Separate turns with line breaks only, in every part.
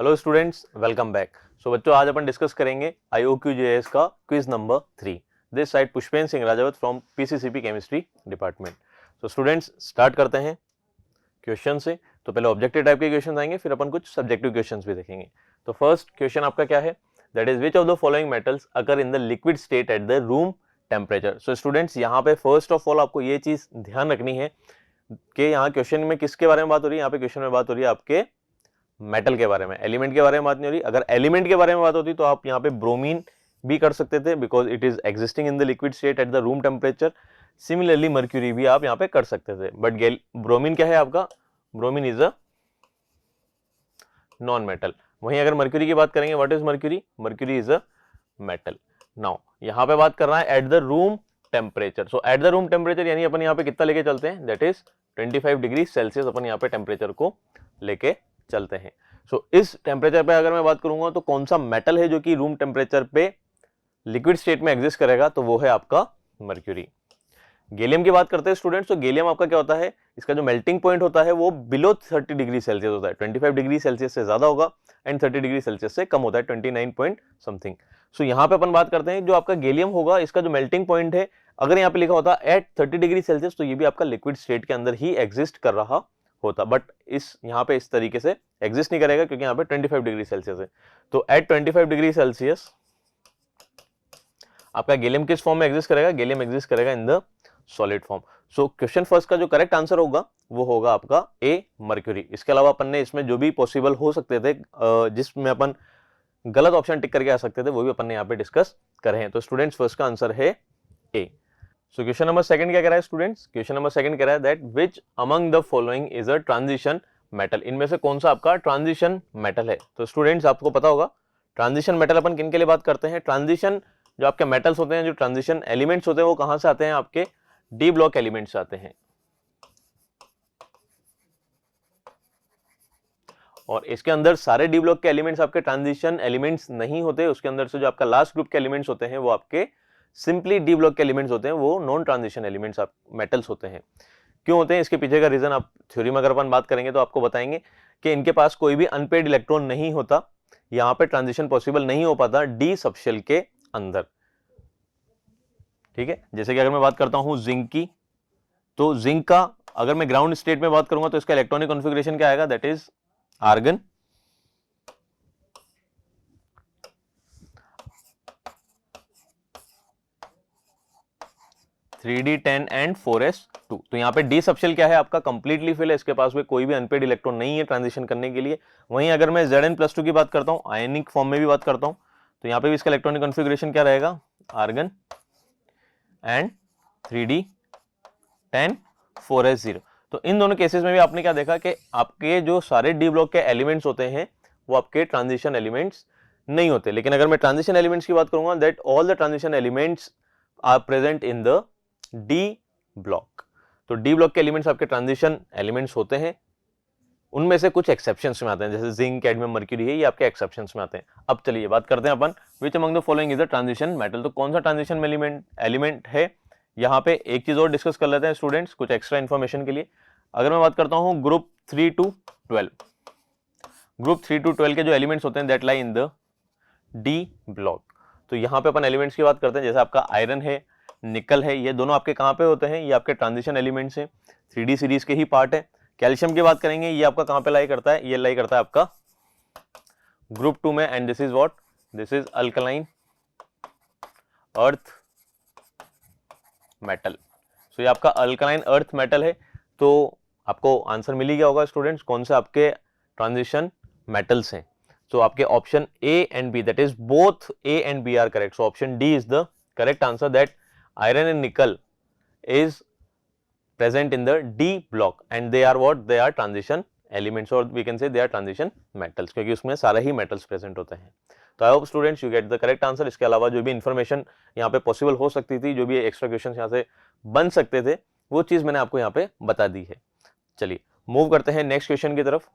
Hello students, welcome back. So बच्चों, आज अपन डिस्कस करेंगे IOQJS का quiz number 3। This side Pushpen Singh Rajawat from PCCP chemistry department. So students, start करते हैं क्वेश्चन से। तो पहले ऑब्जेक्टिव टाइप के क्वेश्चन आएंगे, फिर अपन कुछ सब्जेक्टिव क्वेश्चंस भी देखेंगे। तो फर्स्ट क्वेश्चन आपका क्या है, that is which of the following metals occur in the liquid state at the room temperature. So students, यहाँ पे फर्स्ट ऑफ ऑल आपको ये चीज ध्यान रखनी है कि यहाँ क्वेश्चन में किसके बारे में बात हो रही है। यहाँ पे क्वेश्चन में बात हो रही है आपके मेटल के बारे में, एलिमेंट के बारे में बात नहीं हो रही। अगर एलिमेंट के बारे में बात होती तो आप यहाँ पे ब्रोमीन भी कर सकते थे, because it is existing in the liquid state at the room temperature. Similarly mercury भी आप यहाँ पे कर सकते थे, बट ब्रोमीन क्या है आपका, bromine is a non metal. वहीं अगर मर्क्यूरी की बात करेंगे, what is mercury, mercury is a metal. Now यहाँ पे बात कर रहा है at the room temperature. So at the room temperature यानी अपन यहाँ पे कितना लेके चलते हैं, दैट इज 25 डिग्री सेल्सियस अपन यहाँ पे टेम्परेचर को लेके चलते हैं। सो इस टेम्परेचर पे अगर मैं बात करूंगा तो कौन सा मेटल है जो कि रूम टेम्परेचर पे लिक्विड स्टेट में एग्जिस्ट करेगा, तो वो है आपका मर्क्यूरी। गैलियम की बात करते हैं स्टूडेंट्स, तो गैलियम आपका क्या होता है, इसका जो मेल्टिंग पॉइंट होता है वो बिलो 30 डिग्री सेल्सियस होता है। 25 डिग्री सेल्सियस से ज्यादा होगा एंड 30 डिग्री सेल्सियस से कम होता है, 29 पॉइंट समथिंग। सो यहाँ पे अपन बात करते हैं जो आपका गैलियम होगा, इसका जो मेल्टिंग पॉइंट है, अगर यहाँ पे लिखा होता है एट 30 डिग्री सेल्सियस, तो ये भी आपका लिक्विड स्टेट के अंदर ही एग्जिस्ट कर रहा होता, बट इस यहाँ पे इस तरीके से एग्जिस्ट नहीं करेगा क्योंकि यहाँ पे 25 डिग्री सेल्सियस है। तो एट 25 डिग्री सेल्सियस आपका गैलियम किस फॉर्म में एग्जिस्ट करेगा, गैलियम एग्जिस्ट करेगा in the solid form. So question first का जो करेक्ट आंसर होगा वो होगा आपका ए, मर्क्यूरी। इसके अलावा अपन ने इसमें जो भी पॉसिबल हो सकते थे, जिसमें अपन गलत ऑप्शन टिक करके आ सकते थे, वो भी अपन ने यहाँ पे डिस्कस करे हैं। तो स्टूडेंट्स, फर्स्ट का आंसर है ए। सो क्वेश्चन नंबर सेकंड क्या कह रहा है स्टूडेंट्स, क्वेश्चन नंबर सेकंड कह रहा है that which among the following is a transition metal. इनमें से कौन सा आपका ट्रांजिशन मेटल है। तो स्टूडेंट्स, आपको पता होगा ट्रांजिशन मेटल अपन किन के लिए बात करते हैं। ट्रांजिशन जो आपके मेटल्स होते हैं, जो ट्रांजिशन एलिमेंट्स होते हैं, वो कहां से आते हैं, आपके डी ब्लॉक एलिमेंट्स से आते हैं। और इसके अंदर सारे डी ब्लॉक के एलिमेंट्स आपके ट्रांजिशन एलिमेंट्स नहीं होते। उसके अंदर से जो आपका लास्ट ग्रुप के एलिमेंट्स होते हैं वो आपके सिंपली डी ब्लॉक के एलिमेंट्स होते हैं, वो नॉन ट्रांजिशन एलिमेंट्स आप मेटल्स होते हैं। क्यों होते हैं, इसके पीछे का रीजन आप थ्योरी में अगर अपन बात करेंगे तो आपको बताएंगे कि इनके पास कोई भी अनपेड इलेक्ट्रॉन नहीं होता, यहाँ पे ट्रांजिशन पॉसिबल नहीं हो पाता डी सबशेल के अंदर। ठीक है, जैसे कि अगर मैं बात करता हूं जिंक की, तो जिंक का अगर मैं ग्राउंड स्टेट में बात करूंगा तो इसका इलेक्ट्रॉनिक कॉन्फ़िगरेशन क्या आएगा, that is argon, (3d10 and 4s2). तो यहाँ पे डी सबशेल क्या है आपका, कंप्लीटली फिल है, इसके पास में कोई भी अनपेड इलेक्ट्रॉन नहीं है ट्रांजिशन करने के लिए। वहीं अगर मैं Zn+2 की बात करता हूँ, आयनिक फॉर्म में भी बात करता हूँ, तो यहाँ पे भी इसका इलेक्ट्रॉनिक कॉन्फ़िगरेशन क्या रहेगा, आर्गन एंड 3d10 4s0। तो इन दोनों केसेस में भी आपने क्या देखा कि आपके जो सारे डी ब्लॉक के एलिमेंट्स होते हैं वो आपके ट्रांजिशन एलिमेंट्स नहीं होते। लेकिन अगर मैं ट्रांजिशन एलिमेंट्स की बात करूंगा, that all the transition elements are present in the d block. तो डी ब्लॉक के एलिमेंट्स आपके ट्रांजिशन एलिमेंट्स होते हैं, उनमें से कुछ एक्सेप्शंस में आते हैं, जैसे जिंक, कैडमियम, मर्क्यूरी है, ये आपके एक्सेप्शंस में आते हैं। अब चलिए बात करते हैं अपन which among the following is a transition metal. तो कौन सा ट्रांजिशन एलिमेंट है। यहाँ पे एक चीज और डिस्कस कर लेते हैं स्टूडेंट्स, कुछ एक्स्ट्रा इन्फॉर्मेशन के लिए। अगर मैं बात करता हूँ ग्रुप 3 to 12, ग्रुप 3 to 12 के जो एलिमेंट्स होते हैं that lie in the d block. तो यहाँ पे अपन एलिमेंट्स की बात करते हैं, जैसे आपका आयरन है, निकल है, ये दोनों आपके कहाँ पे होते हैं, ये आपके ट्रांजिशन एलिमेंट्स हैं, 3D सीरीज के ही पार्ट है। कैल्शियम की बात करेंगे, ये आपका कहाँ पे लाई करता है, ये लाई करता है आपका ग्रुप 2 में, and this is what, this is alkaline earth metal. So ये आपका अल्कलाइन अर्थ मेटल है। तो आपको आंसर मिल ही गया होगा स्टूडेंट्स, कौन से आपके ट्रांजिशन मेटल्स हैं। तो आपके option A and B, that is both A and B are correct. So option D is the correct answer, that iron and nickel is present in the D block and they are what, they are transition elements, or we can say they are transition metals, क्योंकि उसमें सारे ही metals present होते हैं। तो आई hope students you get the correct answer. इसके अलावा जो भी इंफॉर्मेशन यहाँ पे पॉसिबल हो सकती थी, जो भी एक्स्ट्रा क्वेश्चन यहाँ से बन सकते थे, वो चीज मैंने आपको यहाँ पे बता दी है। चलिए मूव करते हैं नेक्स्ट क्वेश्चन की तरफ।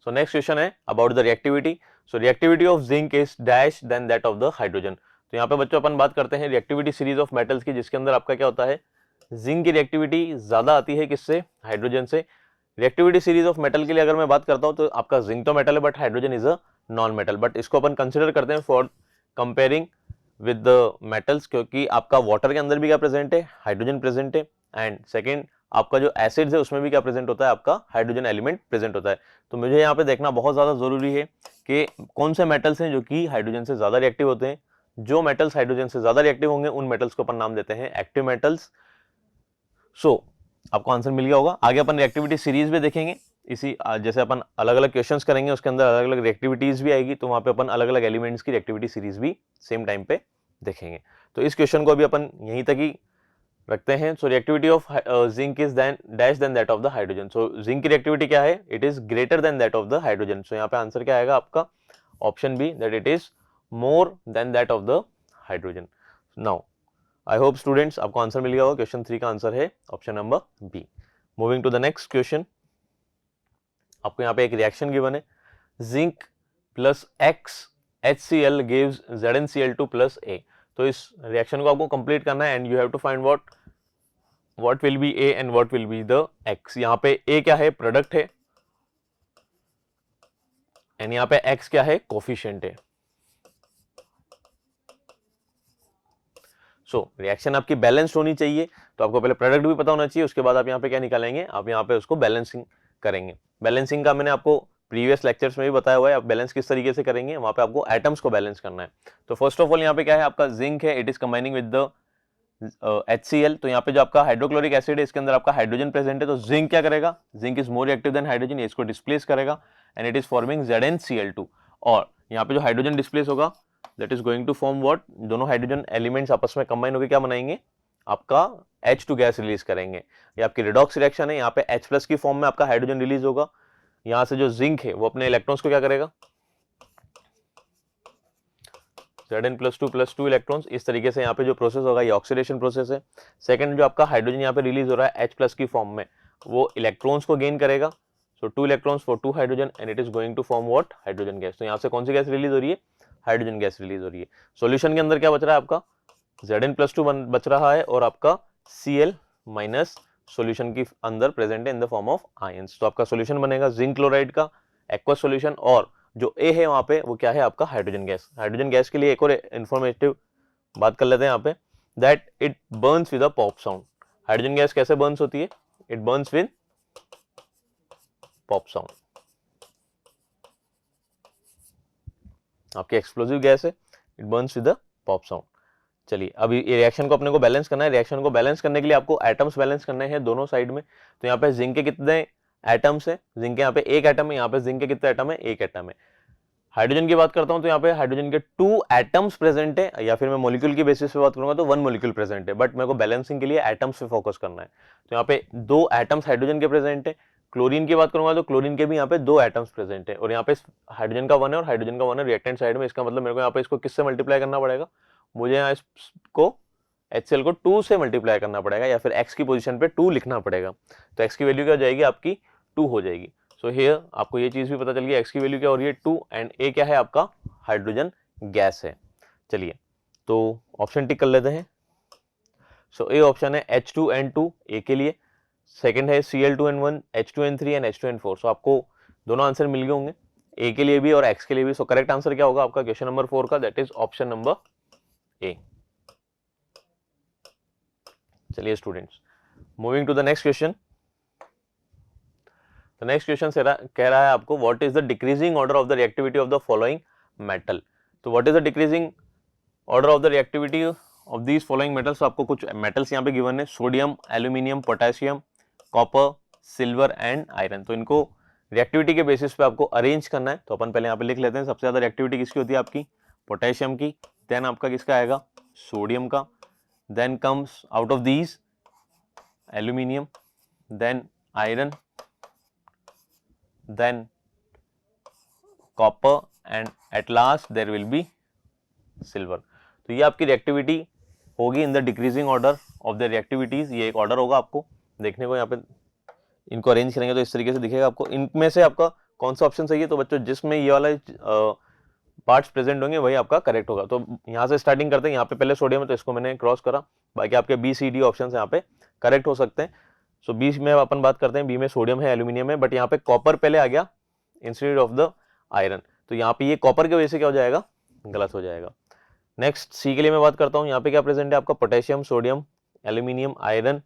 सो नेक्स्ट क्वेश्चन है about the reactivity. So reactivity of zinc is dash than that of the hydrogen. तो यहाँ पे बच्चों अपन बात करते हैं रिएक्टिविटी सीरीज ऑफ मेटल्स की, जिसके अंदर आपका क्या होता है, जिंक की रिएक्टिविटी ज्यादा आती है किससे, हाइड्रोजन से। रिएक्टिविटी सीरीज ऑफ मेटल के लिए अगर मैं बात करता हूं तो आपका जिंक तो मेटल है but hydrogen is a non metal, but इसको अपन कंसिडर करते हैं for comparing with the metals, क्योंकि आपका वाटर के अंदर भी क्या प्रेजेंट है, हाइड्रोजन प्रेजेंट है, एंड सेकेंड आपका जो एसिड्स है उसमें भी क्या प्रेजेंट होता है, आपका हाइड्रोजन एलिमेंट प्रेजेंट होता है। तो मुझे यहाँ पे देखना बहुत ज्यादा जरूरी है कि कौन से मेटल्स हैं जो कि हाइड्रोजन से ज्यादा रिएक्टिव होते हैं। जो मेटल्स हाइड्रोजन से ज्यादा रिएक्टिव होंगे उन मेटल्स को अपन नाम देते हैं एक्टिव मेटल्स। सो आपको आंसर मिल गया होगा। आगे अपन रिएक्टिविटी सीरीज भी देखेंगे, इसी जैसे अपन अलग अलग क्वेश्चंस करेंगे उसके अंदर अलग अलग रिएक्टिविटीज भी आएगी, तो वहां पे अपन अलग अलग एलिमेंट्स की रिएक्टिविटी सीरीज भी सेम टाइम पे देखेंगे। तो इस क्वेश्चन को अभी अपन यहीं तक ही रखते हैं। So reactivity of zinc is then dash than that of the hydrogen. So zinc की रिएक्टिविटी क्या है, it is greater than that of the hydrogen. So यहाँ पे आंसर क्या आएगा आपका, option B, that it is more than that of the hydrogen. Now I hope students आपको answer मिल गया होगा। क्वेश्चन 3 का आंसर है option number B. Moving to the next question, आपको यहाँ पे एक रिएक्शन गिवन है, zinc plus X HCl gives ZnCl2 plus A। तो इस रिएक्शन को आपको कंप्लीट करना है and you have to find what will be A and what will be the X। यहाँ पे A क्या है, प्रोडक्ट है, एंड यहाँ पे X क्या है, कोफिशिएंट है। सो रिएक्शन आपकी बैलेंस्ड होनी चाहिए, तो आपको पहले प्रोडक्ट भी पता होना चाहिए, उसके बाद आप यहाँ पे क्या निकालेंगे, आप यहाँ पे उसको बैलेंसिंग करेंगे। बैलेंसिंग का मैंने आपको प्रीवियस लेक्चर्स में भी बताया हुआ है, आप बैलेंस किस तरीके से करेंगे, वहां पे आपको एटम्स को बैलेंस करना है। तो फर्स्ट ऑफ ऑल यहाँ पे क्या है, आपका जिंक है, it is combining with the HCl। तो यहाँ पे जो आपका हाइड्रोक्लोरिक एसिड है इसके अंदर आपका हाइड्रोजन प्रेजेंट है, तो जिंक क्या करेगा, zinc is more reactive than hydrogen, ये इसको डिस्प्लेस करेगा and it is forming ZnCl2। और यहाँ पे जो हाइड्रोजन डिस्प्लेस होगा that is going to form what, दोनों हाइड्रोजन एलिमेंट्स आपस में कंबाइन होकर क्या बनाएंगे, आपका H2 गैस रिलीज करेंगे। ये आपकी रिडॉक्स रिएक्शन है, यहाँ पे H+ की फॉर्म में आपका हाइड्रोजन रिलीज होगा, यहां से जो जिंक है वो अपने इलेक्ट्रॉन्स को क्या करेगा, Zn+2+2 इलेक्ट्रॉन्स, इस तरीके से यहाँ पे जो प्रोसेस होगा ये ऑक्सीडेशन प्रोसेस है। सेकंड जो आपका हाइड्रोजन यहाँ पे रिलीज हो रहा है H+ की फॉर्म में, वो इलेक्ट्रॉन्स को गेन करेगा, so 2 electrons for 2 hydrogen and it is going to form what, hydrogen gas. तो यहाँ से कौन सी गैस रिलीज हो रही है, हाइड्रोजन गैस रिलीज हो रही है। सॉल्यूशन के अंदर क्या बच रहा है आपका, Zn+2 बच रहा है और आपका Cl- सॉल्यूशन के अंदर प्रेजेंट है in the form of ions. तो आपका सॉल्यूशन बनेगा जिंक क्लोराइड का एक्वस सॉल्यूशन, और जो ए है वहां पे वो क्या है, आपका हाइड्रोजन गैस। हाइड्रोजन गैस के लिए एक और इंफॉर्मेटिव बात कर लेते हैं यहाँ पे, that it Burns with a pop sound. Hydrogen gas कैसे बर्न्स होती है, it Burns with pop sound. आपकी एक्सप्लोसिव गैस है, it Burns with a pop sound. चलिए अभी ये रिएक्शन को अपने को बैलेंस करना है। रिएक्शन को बैलेंस करने के लिए आपको एटम्स बैलेंस करने हैं दोनों साइड में। तो यहाँ पे जिंक के कितने एटम्स है, जिंक के यहाँ पे एक एटम है, यहाँ पे जिंक के कितने एटम है, एक एटम है। हाइड्रोजन की बात करता हूं तो यहाँ पे हाइड्रोजन के 2 एटम्स प्रेजेंट है, या फिर मैं मॉलिक्यूल की बेसिस पे बात करूंगा तो 1 मॉलिक्यूल प्रेजेंट है, बट मेरे को बैलेंसिंग के लिए एटम्स पे फोकस करना है। तो यहाँ पे 2 एटम्स हाइड्रोजन के प्रेजेंट है। क्लोरीन की बात करूंगा तो क्लोरीन के भी यहाँ पे 2 एटम्स प्रेजेंट है, और यहाँ पे हाइड्रोजन का 1 है और हाइड्रोजन का 1 है रिएक्टेंट साइड में। इसका मतलब मेरे को यहाँ पे इसको किससे मल्टीप्लाई करना पड़ेगा, मुझे यहाँ इसको HCl को 2 से मल्टीप्लाई करना पड़ेगा, या फिर x की पोजीशन पे 2 लिखना पड़ेगा। तो x की वैल्यू क्या हो जाएगी, आपकी 2 हो जाएगी। सो हियर आपको ये चीज भी पता चल गई, x की वैल्यू क्या हो रही है 2, एंड a क्या है आपका हाइड्रोजन गैस है। चलिए तो ऑप्शन टिक कर लेते हैं। सो ए ऑप्शन है H2N2 a के लिए, सेकंड है Cl2N1, H2N3 एंड H2N4। सो आपको दोनों आंसर मिल गए होंगे, a के लिए भी और x के लिए भी। सो करेक्ट आंसर क्या होगा आपका क्वेश्चन नंबर 4 का, that is option number A. चलिए students, moving to the next question. The next question कह रहा है आपको, what is the decreasing order of the reactivity of the following metal. तो what is the decreasing order of the reactivity of these following metals. आपको कुछ metals यहाँ पे given है, sodium, aluminium, potassium, copper, silver and iron. तो इनको reactivity के basis पे आपको अरेंज करना है। तो अपन पहले यहाँ पे लिख लेते हैं, सबसे ज्यादा रिएक्टिविटी किसकी होती है, आपकी पोटेशियम की, देन आपका किसका आएगा, सोडियम का, then comes out of these aluminium, then iron, then copper and at last there will be silver। तो ये आपकी रिएक्टिविटी होगी in the decreasing order of the reactivities. ये एक ऑर्डर होगा आपको देखने को, यहाँ पे इनको अरेंज करेंगे तो इस तरीके से दिखेगा आपको। इनमें से आपका कौन सा ऑप्शन सही है, तो बच्चों जिसमें ये वाला पार्ट्स प्रेजेंट होंगे वही आपका करेक्ट होगा। तो यहाँ से स्टार्टिंग करते हैं, यहाँ पे पहले सोडियम है तो इसको मैंने क्रॉस करा, बाकी आपके बी सी डी ऑप्शन यहाँ पे करेक्ट हो सकते हैं। सो बी में अपन बात करते हैं, बी में सोडियम है, एल्यूमिनियम है, बट यहाँ पे कॉपर पहले आ गया इंस्टेड ऑफ द आयरन, तो यहाँ पे ये कॉपर की वजह से क्या हो जाएगा, गलत हो जाएगा। नेक्स्ट सी के लिए मैं बात करता हूँ, यहाँ पे क्या प्रेजेंट है आपका, potassium, sodium, aluminium, iron,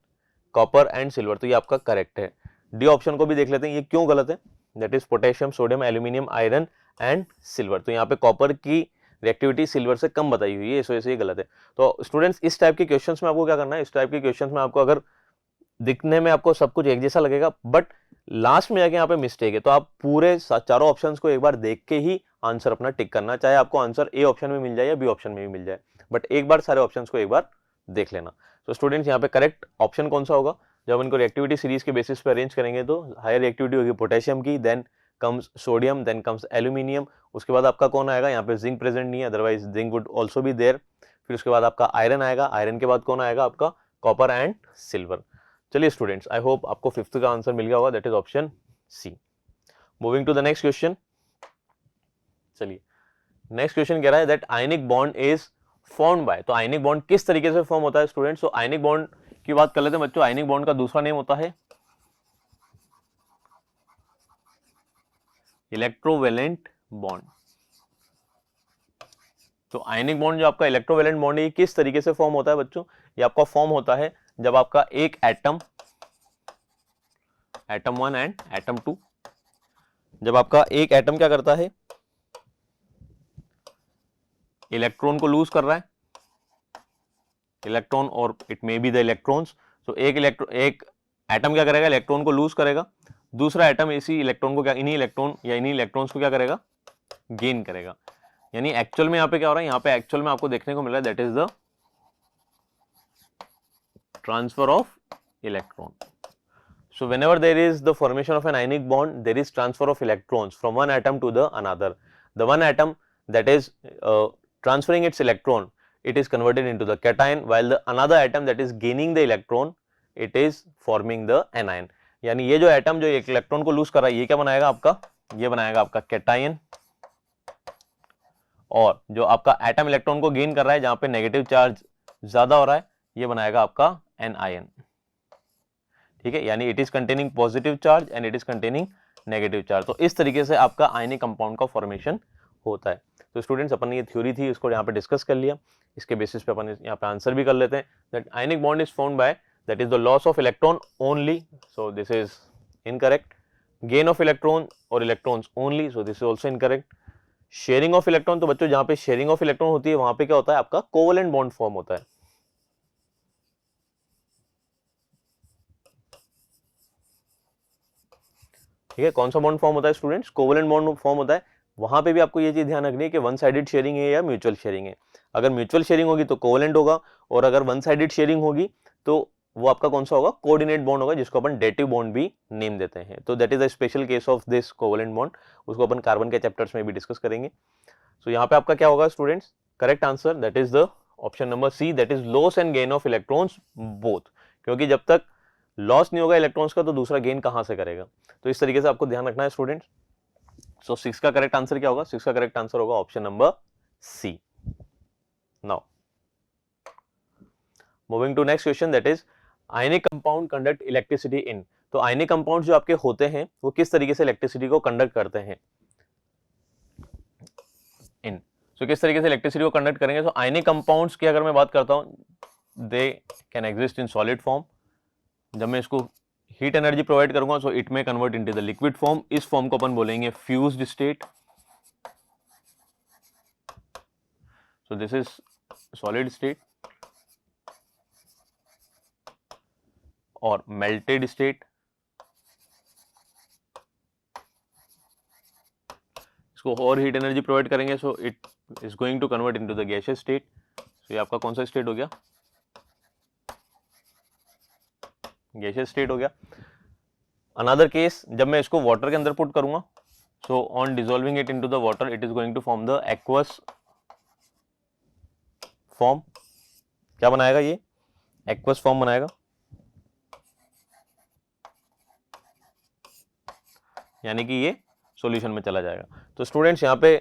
copper and silver, तो ये आपका करेक्ट है। डी ऑप्शन को भी देख लेते हैं ये क्यों गलत है, that is potassium, sodium, aluminium, iron and silver, तो यहाँ पे कॉपर की रिएक्टिविटी सिल्वर से कम बताई हुई है, इस वजह से ये गलत है। तो स्टूडेंट्स इस टाइप के क्वेश्चंस में आपको क्या करना है, इस टाइप के क्वेश्चंस में आपको अगर दिखने में आपको सब कुछ एक जैसा लगेगा बट लास्ट में जाके यहाँ पे मिस्टेक है, तो आप पूरे चारों ऑप्शंस को एक बार देख के ही आंसर अपना टिक करना, चाहे आपको आंसर ए ऑप्शन में मिल जाए या बी ऑप्शन में भी मिल जाए, बट एक बार सारे ऑप्शंस को एक बार देख लेना। तो स्टूडेंट्स यहाँ पे करेक्ट ऑप्शन कौन सा होगा, जब इनको रिएक्टिविटी सीरीज के बेसिस पे अरेंज करेंगे तो हायर रिएक्टिविटी होगी पोटेशियम की, then comes sodium, then comes aluminium, उसके बाद आपका कौन आएगा, यहाँ पे जिंक प्रेजेंट नहीं है, otherwise zinc would also be there, फिर उसके बाद आपका आयरन आएगा, आयरन के बाद कौन आएगा आपका कॉपर एंड सिल्वर। चलिए स्टूडेंट्स, आई होप आपको फिफ्थ का आंसर मिल गया होगा, that is option C. Moving to the next question, चलिए नेक्स्ट क्वेश्चन कह रहा है that ionic bond is formed by, तो आयनिक बॉन्ड किस तरीके से फॉर्म होता है स्टूडेंट्स, तो आयनिक बॉन्ड की बात कर लेते हैं बच्चों। आयनिक बॉन्ड का दूसरा नेम होता है इलेक्ट्रोवेलेंट बॉन्ड। तो आयनिक बॉन्ड जो आपका इलेक्ट्रोवेलेंट बॉन्ड है ये किस तरीके से फॉर्म होता है बच्चों, ये आपका फॉर्म होता है जब आपका एक एटम 1 एंड एटम 2, जब आपका एक एटम क्या करता है, इलेक्ट्रॉन को लूज कर रहा है, इलेक्ट्रॉन और it may be the electrons, तो एक एटम क्या करेगा, इलेक्ट्रॉन को लूज करेगा, दूसरा एटम इसी इलेक्ट्रॉन को क्या, इन्हीं इलेक्ट्रॉन या इन्हीं इलेक्ट्रॉन्स को क्या करेगा, गेन करेगा। यानी एक्चुअल में यहाँ पे क्या हो रहा है, यहाँ पे एक्चुअल में आपको देखने को मिल रहा है that is the transfer of electron. So whenever there is the formation of an ionic bond, there is transfer of electrons from one atom to the another. The one atom that is transferring its electron, it is converted into the cation, while the another atom that is gaining the electron, it is forming the anion. यानी ये जो atom जो एक electron को loose कर रहा है, ये क्या बनाएगा आपका, ये बनाएगा आपका कैटायन, और जो आपका एटम इलेक्ट्रॉन को गेन कर रहा है जहां पे नेगेटिव चार्ज ज्यादा हो रहा है, ये बनाएगा आपका एनायन। ठीक है, यानी it is containing positive charge and it is containing negative charge. तो इस तरीके से आपका आयनिक कंपाउंड का फॉर्मेशन होता है। तो स्टूडेंट्स अपन ने ये थ्योरी थी इसको यहाँ पे डिस्कस कर लिया, इसके बेसिस पे अपन यहाँ पे आंसर भी कर लेते हैं that ionic bond is formed by that is the loss of electron only, so this is incorrect. Gain of electron और electrons only, so this is also incorrect. Sharing of electron, तो बच्चों जहाँ पे sharing of electron होती है वहां पे क्या होता है आपका कोवलेंट बॉन्ड फॉर्म होता है। ठीक है, कौन सा बॉन्ड फॉर्म होता है स्टूडेंट्स, कोवलेंट बॉन्ड फॉर्म होता है। वहां पे भी आपको ये चीज ध्यान रखनी है कि वन साइडेड शेयरिंग है या म्यूचुअल शेयरिंग है। अगर म्यूचुअल शेयरिंग होगी तो कोवलेंट होगा, और अगर वन साइडेड शेयरिंग होगी तो वो आपका कौन सा होगा, कोऑर्डिनेट बॉन्ड होगा, जिसको अपन डेटिव बॉन्ड भी नेम देते हैं। तो that is the special case of this covalent bond, उसको अपन कार्बन के चैप्टर्स में भी डिस्कस करेंगे। सो यहाँ पे आपका क्या होगा students, correct answer that is the option number C, that is loss and gain of electrons both, क्योंकि जब तक लॉस नहीं होगा इलेक्ट्रॉन्स का तो दूसरा गेन कहां से करेगा। तो इस तरीके से आपको ध्यान रखना है स्टूडेंट्स। सो 6 का करेक्ट आंसर क्या होगा, 6 का करेक्ट आंसर होगा option number C. Now moving to next question, that is ionic compound conduct electricity in. तो आयनिक कंपाउंड जो आपके होते हैं वो किस तरीके से इलेक्ट्रिसिटी को कंडक्ट करते हैं इन, सो किस तरीके से इलेक्ट्रिसिटी को कंडक्ट करेंगे। सो आयनिक कंपाउंड्स की अगर मैं बात करता हूं, they can exist in solid form, जब मैं इसको हीट एनर्जी प्रोवाइड करूंगा सो इट में convert into the liquid form, इस फॉर्म को अपन बोलेंगे fused state. So this is solid state और मेल्टेड स्टेट, इसको और हीट एनर्जी प्रोवाइड करेंगे so it is going to convert into the gaseous state. So ये आपका कौन सा स्टेट हो गया, गैसियस स्टेट हो गया। अनदर केस, जब मैं इसको वाटर के अंदर पुट करूंगा so on dissolving it into the water it is going to form the aqueous form. क्या बनाएगा ये, एक्वस फॉर्म बनाएगा, यानी कि ये सॉल्यूशन में चला जाएगा। तो स्टूडेंट्स यहाँ पे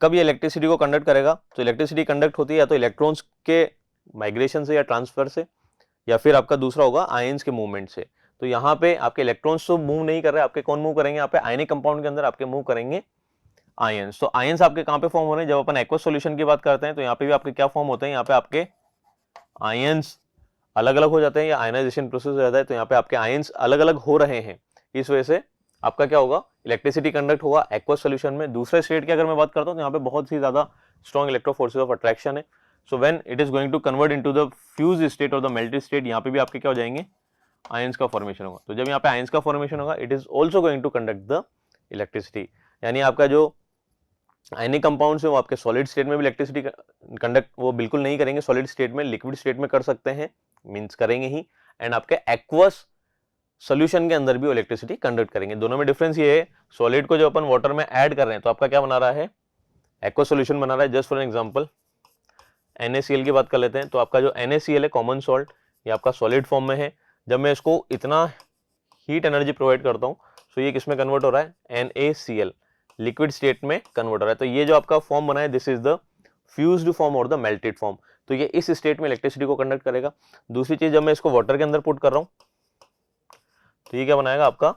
कब ये इलेक्ट्रिसिटी को कंडक्ट करेगा, तो इलेक्ट्रिसिटी कंडक्ट होती है या तो इलेक्ट्रॉन्स के माइग्रेशन से या ट्रांसफर से, या फिर आपका दूसरा होगा आयंस के मूवमेंट से। तो यहाँ पे आपके इलेक्ट्रॉन्स तो मूव नहीं कर रहे, आपके कौन मूव करेंगे, यहाँ पे आयनिक कंपाउंड के अंदर आपके मूव करेंगे आयंस। तो आयंस आपके कहाँ पे फॉर्म हो रहे हैं, जब अपन एक्वस सॉल्यूशन की बात करते हैं तो यहाँ पे भी आपके क्या फॉर्म होते हैं, यहाँ पे आपके आयंस अलग अलग हो जाते हैं या आयनाइजेशन प्रोसेस हो जाता है, तो यहाँ पे आपके आयंस अलग अलग हो रहे हैं, इस वजह से आपका क्या होगा, इलेक्ट्रिसिटी कंडक्ट होगा एक्वस सॉल्यूशन में। दूसरे स्टेट की अगर मैं बात करता हूँ तो यहाँ पे बहुत ही ज्यादा स्ट्रॉन्ग इलेक्ट्रोफोर्सेस ऑफ अट्रैक्शन है। So when it is going to convert into the fuse state और द मेल्टेड स्टेट, यहाँ पे भी आपके क्या हो जाएंगे, आयंस का फॉर्मेशन होगा। तो जब यहाँ पे आयंस का फॉर्मेशन होगा, it is also going to conduct the electricity, यानी आपका जो आयनिक कंपाउंड्स है वो आपके सॉलिड स्टेट में भी इलेक्ट्रिसिटी कंडक्ट वो बिल्कुल नहीं करेंगे, सॉलिड स्टेट में, लिक्विड स्टेट में कर सकते हैं, मींस करेंगे ही, एंड आपके एक्वस सॉल्यूशन के अंदर भी इलेक्ट्रिसिटी कंडक्ट करेंगे। दोनों में डिफरेंस ये है, सॉलिड को जो अपन वाटर में ऐड कर रहे हैं तो आपका क्या बना रहा है, एक्वस सॉल्यूशन बना रहा है। Just for an example NaCl की बात कर लेते हैं, तो आपका जो NaCl है कॉमन सॉल्ट, ये आपका सॉलिड फॉर्म में है। जब मैं इसको इतना हीट एनर्जी प्रोवाइड करता हूँ तो ये किस में कन्वर्ट हो रहा है, NaCl लिक्विड स्टेट में कन्वर्ट हो रहा है। तो ये जो आपका फॉर्म बना है, this is the fused form और द मेल्टेड फॉर्म, तो ये इस स्टेट में इलेक्ट्रिसिटी को कंडक्ट करेगा। दूसरी चीज, जब मैं इसको वाटर के अंदर पुट कर रहा हूँ तो ये क्या बनाएगा आपका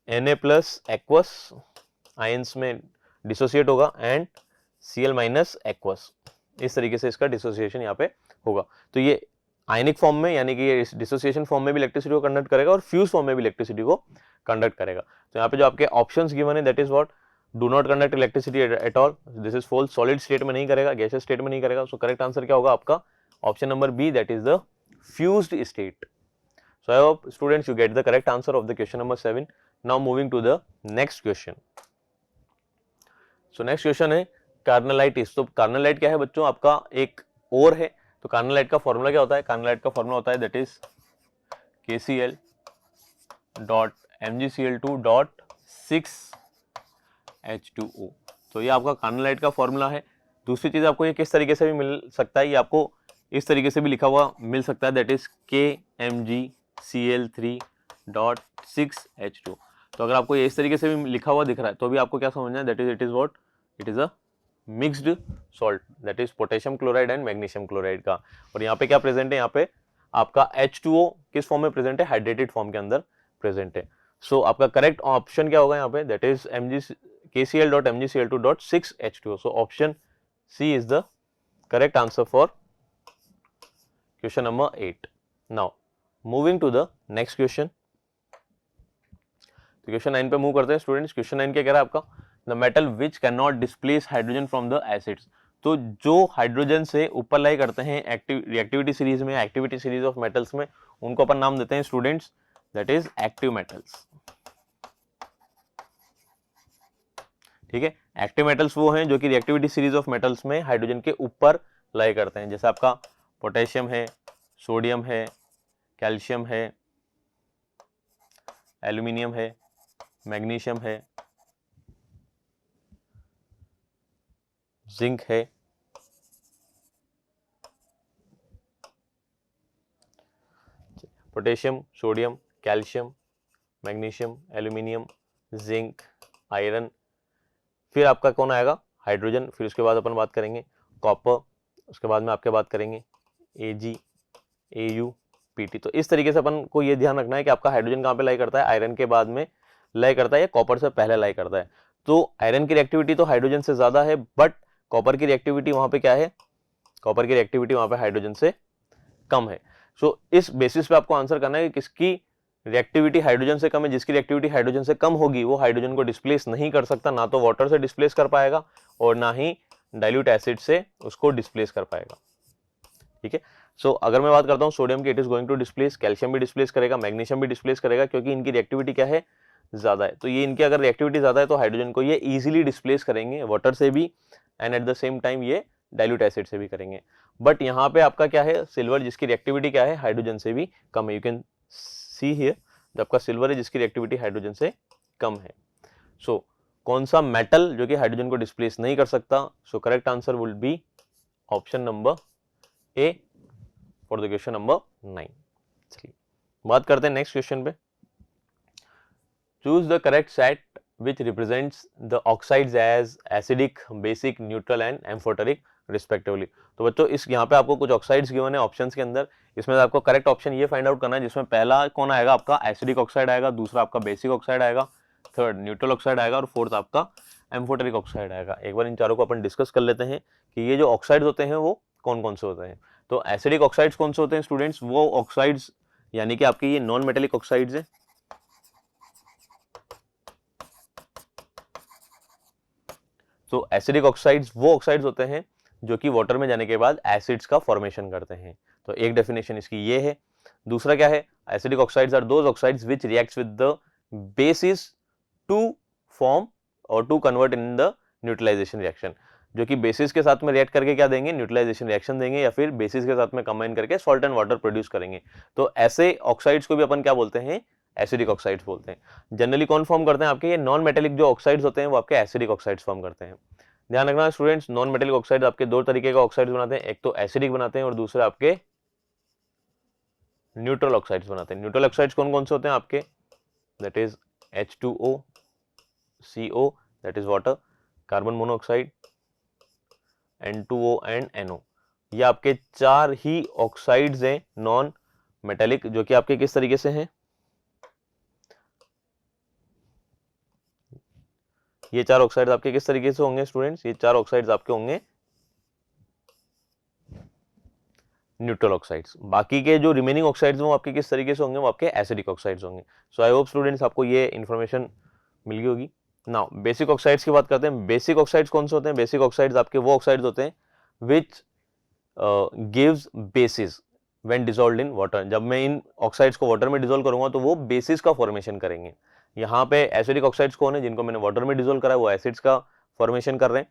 Na प्लस एक्वस आयंस में डिसोसिएट होगा एंड Cl माइनस एक्वस, इस तरीके से इसका डिसोसिएशन यहाँ पे होगा। तो ये आयनिक फॉर्म में, यानी कि ये डिसोसिएशन फॉर्म में भी इलेक्ट्रिसिटी को कंडक्ट करेगा और फ्यूज फॉर्म में भी इलेक्ट्रिसिटी को कंडक्ट करेगा। तो यहाँ पे जो आपके ऑप्शंस गिवन है, that is what, do not conduct electricity at all, this is false, solid state में नहीं करेगा, गैसियस स्टेट में नहीं करेगा। सो करेक्ट आंसर क्या होगा आपका, option number B, that is the fused state. So I hope students you get the correct answer of the question number 7. Now moving to the next question. So next question है कार्नलाइटिस। तो कार्नलाइट क्या है बच्चों, आपका एक ओर है। तो कार्नलाइट का फॉर्मूला क्या होता है, कार्नलाइट का फॉर्मूला होता है that is KCl dot MgCl2 dot 6H2O। तो ये आपका कार्नलाइट का फॉर्मूला है। दूसरी चीज आपको ये किस तरीके से भी मिल सकता है, ये आपको इस तरीके से भी लिखा हुआ मिल सकता है, that is KMgCl3 dot 6H2। तो अगर आपको ये इस तरीके से भी लिखा हुआ दिख रहा है तो भी आपको क्या समझना है, that is it is what, it is a mixed salt, that is potassium chloride and magnesium chloride का। और यहाँ पे क्या प्रेजेंट है, यहाँ पे आपका H2O किस फॉर्म में प्रेजेंट है, हाइड्रेटेड फॉर्म के अंदर प्रेजेंट है। सो आपका करेक्ट ऑप्शन क्या होगा यहाँ पे, that is KCl dot MgCl2 dot 6H2O। So option C is the correct answer for question number 8। Now moving to the next question. तो क्वेश्चन 9 पे मूव करते हैं स्टूडेंट्स। क्वेश्चन 9 क्या कह रहा है आपका, the metal which can not displace hydrogen from the acids. तो जो हाइड्रोजन से ऊपर लाई करते हैं रिएक्टिविटी सीरीज में, एक्टिविटी सीरीज ऑफ मेटल्स में, उनको अपन नाम देते हैं students, that is active metals. ठीक है, एक्टिव मेटल्स वो हैं जो कि रिएक्टिविटी सीरीज ऑफ मेटल्स में हाइड्रोजन के ऊपर लाई करते हैं, जैसे आपका पोटेशियम है, सोडियम है, कैल्शियम है, एल्यूमिनियम है, मैग्नीशियम है, जिंक है, potassium, sodium, calcium, magnesium, aluminium, zinc, iron, फिर आपका कौन आएगा, हाइड्रोजन, फिर उसके बाद अपन बात करेंगे कॉपर, उसके बाद में आपके बात करेंगे Ag, Au, Pt। तो इस तरीके से अपन को ये ध्यान रखना है कि आपका हाइड्रोजन कहाँ पे लाई करता है, आयरन के बाद में लाई करता है या कॉपर से पहले लाई करता है। तो आयरन की रिएक्टिविटी तो हाइड्रोजन से ज्यादा है, बट कॉपर की रिएक्टिविटी वहां पे क्या है, कॉपर की रिएक्टिविटी वहां पे हाइड्रोजन से कम है। सो इस बेसिस पे आपको आंसर करना है कि किसकी रिएक्टिविटी हाइड्रोजन से कम है। जिसकी रिएक्टिविटी हाइड्रोजन से कम होगी वो हाइड्रोजन को डिस्प्लेस नहीं कर सकता, ना तो वाटर से डिस्प्लेस कर पाएगा और ना ही डाइल्यूट एसिड से उसको डिस्प्लेस कर पाएगा। ठीक है, सो अगर मैं बात करता हूँ सोडियम की, it is going to displace, calcium भी डिस्प्लेस करेगा, मैग्नीशियम भी डिस्प्लेस करेगा, क्योंकि इनकी रिएक्टिविटी क्या है, ज्यादा है। तो ये इनकी अगर रिएक्टिविटी ज्यादा है तो हाइड्रोजन को ये इजीली डिस्प्लेस करेंगे वाटर से भी, and at the same time ये डाइल्यूट एसिड से भी करेंगे। बट यहाँ पे आपका क्या है, सिल्वर, जिसकी रिएक्टिविटी क्या है, हाइड्रोजन से भी कम है। यू कैन सी हियर, जो आपका सिल्वर है जिसकी रिएक्टिविटी हाइड्रोजन से कम है। सो कौन सा मेटल जो कि हाइड्रोजन को डिस्प्लेस नहीं कर सकता, so correct answer will be option number A for the question number 9। चलिए बात करते हैं नेक्स्ट क्वेश्चन पे। Choose the correct set which represents the oxides as acidic, basic, neutral and amphoteric respectively. तो बच्चों इस यहाँ पे आपको कुछ ऑक्साइड्स गिवन है ऑप्शंस के अंदर, इसमें से आपको करेक्ट ऑप्शन ये फाइंड आउट करना है जिसमें पहला कौन आएगा आपका एसिडिक ऑक्साइड आएगा, दूसरा आपका बेसिक ऑक्साइड आएगा, थर्ड न्यूट्रल ऑक्साइड आएगा और फोर्थ आपका एम्फोटेरिक ऑक्साइड आएगा। एक बार इन चारों को अपन डिस्कस कर लेते हैं कि ये जो ऑक्साइड्स होते हैं वो कौन कौन से होते हैं। तो एसिडिक ऑक्साइड्स कौन से होते हैं स्टूडेंट्स, वो ऑक्साइड्स यानी कि आपके ये नॉन मेटेलिक ऑक्साइड्स हैं। तो एसिडिक ऑक्साइड्स वो ऑक्साइड्स होते हैं जो कि वाटर में जाने के बाद एसिड्स का फॉर्मेशन करते हैं। तो एक डेफिनेशन इसकी ये है। दूसरा क्या है, acidic oxides are those oxides which reacts with the basis to form और to convert in the neutralization reaction, जो कि बेसिस के साथ में रिएक्ट करके क्या देंगे, न्यूट्रलाइजेशन रिएक्शन देंगे, या फिर बेसिस के साथ में कंबाइन करके सॉल्ट एंड वाटर प्रोड्यूस करेंगे। तो ऐसे ऑक्साइड्स को भी अपन क्या बोलते हैं, एसिडिक ऑक्साइड्स बोलते हैं। जनरली कौन फॉर्म करते हैं आपके, ये नॉन मेटेलिक जो ऑक्साइड्स होते हैं वो आपके एसिडिक ऑक्साइड्स फॉर्म करते हैं। ध्यान रखना स्टूडेंट्स, नॉन मेटेलिक ऑक्साइड आपके दो तरीके का ऑक्साइड्स बनाते हैं, एक तो एसिडिक बनाते हैं और दूसरा आपके न्यूट्रल ऑक्साइड्स बनाते हैं। न्यूट्रल ऑक्साइड्स कौन कौन से होते हैं आपके, that is H2O, CO that is water, carbon monoxide, N2O and NO। ये आपके चार ही ऑक्साइड्स हैं नॉन मेटेलिक, जो कि आपके किस तरीके से हैं, ये चार ऑक्साइड्स आपके किस तरीके से होंगे स्टूडेंट्स, ये चार ऑक्साइड्स आपके होंगे न्यूट्रल ऑक्साइड्स। बाकी के जो रिमेनिंग ऑक्साइड्स वो आपके किस तरीके से होंगे, वो आपके एसिडिक ऑक्साइड्स होंगे। सो आई होप स्टूडेंट्स आपको ये इन्फॉर्मेशन मिल गई होगी। नाउ बेसिक ऑक्साइड्स की बात करते हैं। बेसिक ऑक्साइड्स कौन से होते हैं, बेसिक ऑक्साइड्स आपके वो ऑक्साइड्स होते हैं which gives basis when dissolved in water. जब मैं इन ऑक्साइड्स को वाटर में डिसॉल्व करूंगा तो वो बेसिस का फॉर्मेशन करेंगे। यहाँ पे एसिडिक ऑक्साइड्स कौन है, जिनको मैंने वाटर में डिसॉल्व करा है वो एसिड्स का फॉर्मेशन कर रहे हैं।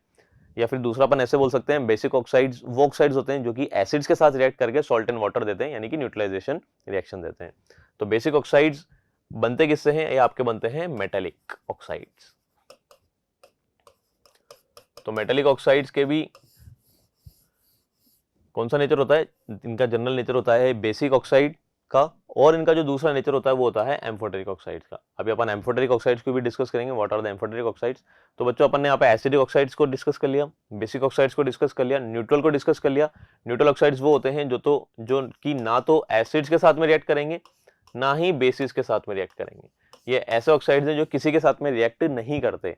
या फिर दूसरा अपन ऐसे बोल सकते हैं, बेसिक ऑक्साइड्स वो ऑक्साइड्स होते हैं जो कि एसिड्स के साथ रिएक्ट करके सॉल्ट एंड वाटर देते हैं, यानी कि न्यूट्रलाइजेशन रिएक्शन देते हैं। तो बेसिक ऑक्साइड्स बनते किससे हैं, ये आपके बनते हैं मेटेलिक ऑक्साइड्स। तो मेटेलिक ऑक्साइड्स के भी कौन सा नेचर होता है, इनका जनरल नेचर होता है बेसिक ऑक्साइड का, और इनका जो दूसरा नेचर होता है वो होता है एम्फोटेरिक ऑक्साइड्स का। अभी अपन एम्फोटेरिक ऑक्साइड्स को भी डिस्कस करेंगे, what are the amphoteric oxides. तो बच्चों अपन ने यहाँ पे एसिडिक ऑक्साइड्स को डिस्कस कर लिया, बेसिक ऑक्साइड्स को डिस्कस कर लिया, न्यूट्रल को डिस्कस कर लिया। न्यूट्रल ऑक्साइड्स वो होते हैं जो कि ना तो एसिड्स के साथ में रिएक्ट करेंगे ना ही बेसिस के साथ में रिएक्ट करेंगे। ये ऐसे ऑक्साइड्स हैं जो किसी के साथ में रिएक्ट नहीं करते।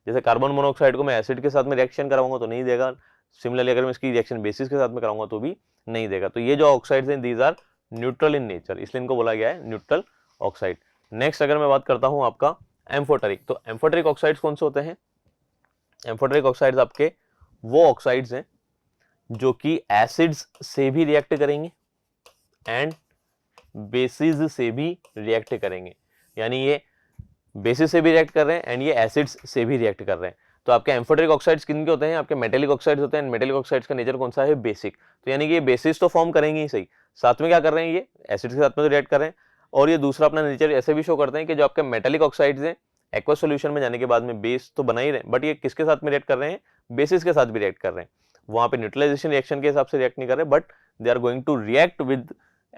जैसे कार्बन मोनोऑक्साइड को मैं एसिड के साथ में रिएक्शन कराऊंगा तो नहीं देगा, सिमिलरली अगर मैं इसकी रिएक्शन बेसिस के साथ में कराऊंगा तो भी नहीं देगा। तो ये जो ऑक्साइड्स हैं these are neutral in nature, इसलिए इनको बोला गया है न्यूट्रल ऑक्साइड। नेक्स्ट अगर मैं बात करता हूं आपका एम्फोटेरिक, तो एम्फोटेरिक ऑक्साइड्स कौन से होते हैं, एम्फोटेरिक ऑक्साइड्स आपके वो ऑक्साइड्स हैं जो कि एसिड्स से भी रिएक्ट करेंगे एंड बेसिस से भी रिएक्ट करेंगे। यानी ये बेसिस से भी रिएक्ट कर रहे हैं एंड ये एसिड्स से भी रिएक्ट कर रहे हैं। तो आपके एम्फोटेरिक ऑक्साइड्स किन के होते हैं, आपके मेटेलिक ऑक्साइड्स होते हैं। मेटेलिक ऑक्साइड्स का नेचर कौन सा है, बेसिक। तो यानी कि ये बेसिस तो फॉर्म करेंगे ही सही, साथ में क्या कर रहे हैं, ये एसिड्स के साथ में तो रिएक्ट कर रहे हैं। और ये दूसरा अपना नेचर ऐसे भी शो करते हैं कि जो आपके मेटेलिक ऑक्साइड्स हैं एक्वस सॉल्यूशन में जाने के बाद में बेस तो बना ही रहे, बट ये किसके साथ में रिएक्ट कर रहे हैं, बेसिस के साथ भी रिएक्ट कर रहे हैं। वहां पे न्यूट्रलाइजेशन रिएक्शन के हिसाब से रिएक्ट नहीं कर रहे, but they are going to react with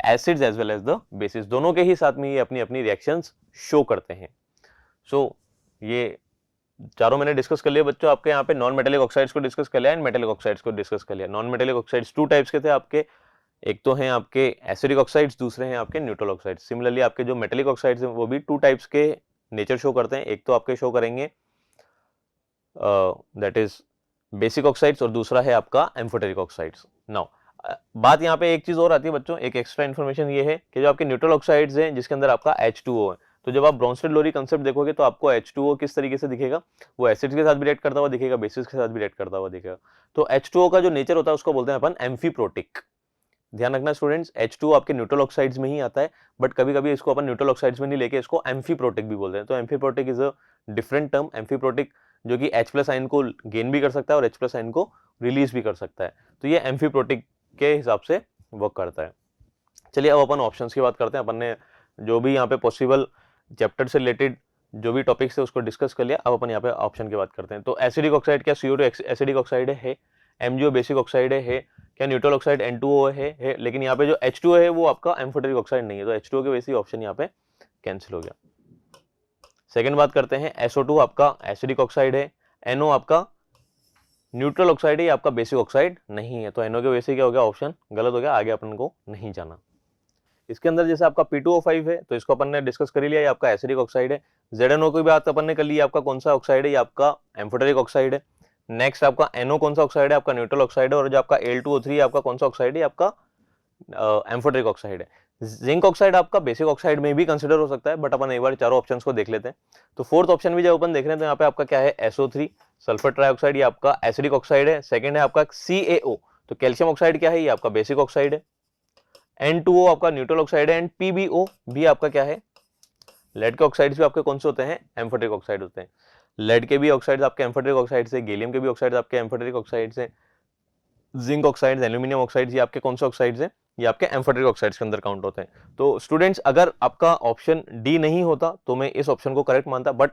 acids as well as the bases. दोनों के ही साथ में ये अपनी अपनी रिएक्शंस शो करते हैं। सो ये चारों मैंने डिस्कस कर लिया बच्चों। आपके यहाँ पे नॉन मेटेलिक ऑक्साइड्स को डिस्कस कर लिया एंड मेटेलिक ऑक्साइड्स को डिस्कस कर लिया। Non metallic oxides two types के थे आपके, एक तो हैं आपके एसिडिक ऑक्साइड्स, दूसरे हैं आपके न्यूट्रल ऑक्साइड्स। सिमिलरली आपके जो मेटेलिक ऑक्साइड्स हैं वो भी टू टाइप्स के नेचर शो करते हैं, एक तो आपके शो करेंगे दैट इज बेसिक ऑक्साइड्स और दूसरा है आपका एम्फोटेरिक ऑक्साइड्स। नाउ बात यहाँ पे एक चीज और आती है बच्चों, एक एक्स्ट्रा इन्फॉर्मेशन ये है कि जो आपके न्यूट्रल ऑक्साइड्स हैं जिसके अंदर आपका H2O है, तो जब आप ब्रोंस्टेड-लोरी कंसेप्ट देखोगे तो आपको H2O किस तरीके से दिखेगा, वो एसिड्स के साथ भी रिएक्ट करता हुआ दिखेगा, बेसिस के साथ भी रिएक्ट करता हुआ दिखेगा। तो H2O का जो नेचर होता है उसको बोलते हैं अपन एम्फीप्रोटिक। ध्यान रखना स्टूडेंट्स, H2O आपके न्यूट्रल ऑक्साइड्स में ही आता है, बट कभी कभी इसको अपन न्यूट्रल ऑक्साइड्स में नहीं लेके इसको एम्फीप्रोटिक भी बोलते हैं। तो amphiprotic is a different term. Amphiprotic जो कि H+ आयन को गेन भी कर सकता है और H+ आयन को रिलीज भी कर सकता है। तो ये एम्फीप्रोटिक के हिसाब से वर्क करता है। चलिए अब अपन ऑप्शंस की बात करते हैं। अपन ने जो भी यहाँ पे पॉसिबल चैप्टर से रिलेटेड जो भी टॉपिक्स है उसको डिस्कस कर लिया। अब अपन यहाँ पे ऑप्शन की बात करते हैं। तो एसिडिक ऑक्साइड क्या CO2 एसिडिक ऑक्साइड है, MgO बेसिक ऑक्साइड है, क्या न्यूट्रल ऑक्साइड N2O है, लेकिन यहाँ पे जो H2O है वो आपका एम्फोटेरिक ऑक्साइड नहीं है, तो H2O के वजह से ऑप्शन यहाँ पे कैंसिल हो गया। सेकंड बात करते हैं, SO2 आपका एसिडिक ऑक्साइड है, NO आपका न्यूट्रल ऑक्साइड है, ये आपका बेसिक ऑक्साइड नहीं है। तो NO के वजह से क्या हो गया, ऑप्शन गलत हो गया, आगे अपन को नहीं जाना। इसके अंदर जैसे आपका P2O5 है तो इसको अपन ने डिस्कस कर ही लिया, ये आपका एसिडिक ऑक्साइड है। ZNO की बात अपन ने कर ली, आपका कौन सा ऑक्साइड है, ये आपका एम्फोटेरिक ऑक्साइड है। नेक्स्ट आपका NO कौन सा ऑक्साइड है, आपका न्यूट्रल ऑक्साइड है। और जो आपका Al2O3 है आपका कौन सा ऑक्साइड है, आपका एम्फोटेरिक ऑक्साइड है। जिंक ऑक्साइड आपका बेसिक ऑक्साइड में भी कंसिडर हो सकता है, बट अपन एक बार चारों ऑप्शंस को देख लेते हैं। तो फोर्थ ऑप्शन भी जब अपन देख रहे हैं तो यहाँ पे आपका क्या है, SO3 सल्फर ट्राइऑक्साइड, ये आपका एसिडिक ऑक्साइड है। सेकंड है आपका CaO, तो कैल्शियम ऑक्साइड क्या है, ये आपका बेसिक ऑक्साइड है। N2O आपका न्यूट्रल ऑक्साइड है। एंड PbO भी आपका क्या है, लेड के ऑक्साइड्स भी आपके कौन से होते हैं, एम्फोटेरिक ऑक्साइड होते हैं। लेड के भी ऑक्साइड्स आपके एम्फोटेरिक ऑक्साइड से, गैलियम के भी ऑक्साइड्स आपके एम्फोटेरिक ऑक्साइड से, जिंक ऑक्साइड्स, एल्यूमिनियम ऑक्साइड्स, ये आपके कौन से ऑक्साइड्स हैं, ये आपके एम्फोटेरिक ऑक्साइड्स के अंदर काउंट होते हैं। तो स्टूडेंट्स अगर आपका ऑप्शन डी नहीं होता तो मैं इस ऑप्शन को करेक्ट मानता, बट